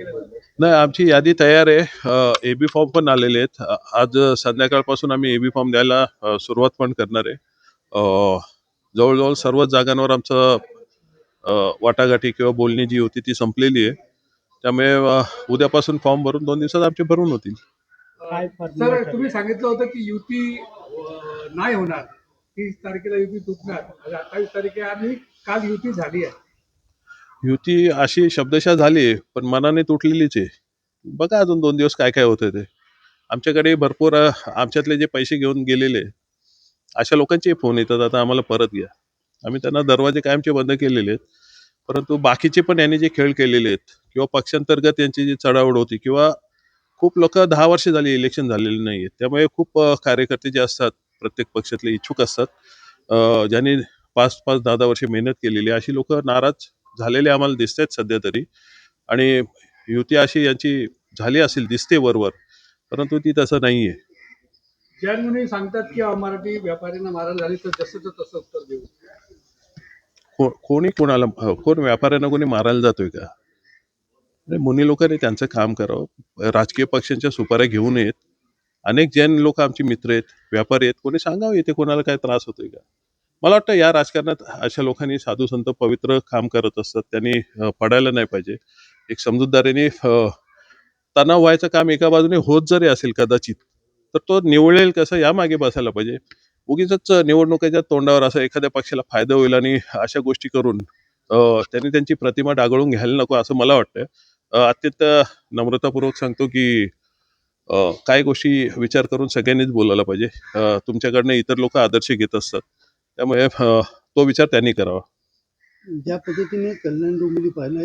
नाही, आमची यादी तयार आहे. एबी फॉर्म पण आलेले आहेत. आज संध्याकाळपासून आम्ही एबी फॉर्म द्यायला सुरुवात पण करणार आहे. जवळजवळ सर्वच जागांवर आमचं वाटाघाटी किंवा बोलणी जी होती ती संपलेली आहे. त्यामुळे उद्यापासून फॉर्म भरून 2 दिवसात आमचे भरून होतील. सर, तुम्ही सांगितलं होतं की युती नाही होणार, 30 तारखेला युती तुटणार, 28 तारखेला आणि काल युती झाली आहे. युती अशी शब्दशः झाली पण मनाने तुटलेलीच आहे. बघा अजून 2 दिवस काय काय होतंय ते. आमच्याकडे भरपूर आमच्यातले जे पैसे घेऊन गेलेले अशा लोकांचे फोन येतात, आता आम्हाला परत घ्या. आम्ही त्यांना दरवाजे कायमचे बंद केलेले आहेत. परंतु बाकीचे पण यांनी जे खेळ केलेले आहेत किंवा पक्षांतर्गत यांची जी चढाओढ होती किंवा खूप लोक 10 वर्ष झाली इलेक्शन झालेले नाहीये, त्यामुळे खूप कार्यकर्ते जे असतात प्रत्येक पक्षातले इच्छुक असतात, ज्यांनी 5-5, 10-10 वर्षे मेहनत केलेली अशी लोक नाराज झालेले आम्हाला दिसत आहेत सध्या तरी. आणि युती अशी यांची झाली असेल दिसते वरवर, परंतु ती तसं नाहीये. ज्यांनी सांगतात की मराठी व्यापाऱ्यांना मारायला झाली तर जसं तसं उत्तर देऊ. कोणी कोणाला कोण व्यापाऱ्यांना कोणी मारायला जातोय का? मुनी लोकांनी त्यांचं काम करावं. राजकीय पक्षांच्या सुपाऱ्या घेऊ नयेत. अनेक जैन लोक आमचे मित्र आहेत, व्यापारी आहेत, कोणी सांगावं इथे कोणाला काय त्रास होतोय का? मला वाटतं या राजकारणात अशा लोकांनी साधू संत पवित्र काम करत असतात, त्यांनी पडायला नाही पाहिजे. एक समजूतदारीने तणाव व्हायचं काम एका बाजूने होत जरी असेल कदाचित, तर तो निवळेल कसं यामागे बसायला पाहिजे. उगीच निवडणुकीच्या तोंडावर असं एखाद्या पक्षाला फायदा होईल आणि अशा गोष्टी करून त्यांनी त्यांची प्रतिमा डागळून घ्यायला नको असं मला वाटतं. अत्यंत नम्रतापूर्वक सांगतो की काही गोष्टी विचार करून सगळ्यांनीच बोलायला पाहिजे. तुमच्याकडनं इतर लोक आदर्श घेत असतात, त्यामुळे तो विचार त्यांनी करावा. ज्या पद्धतीने कल्याण डोंबिवली पाहिलं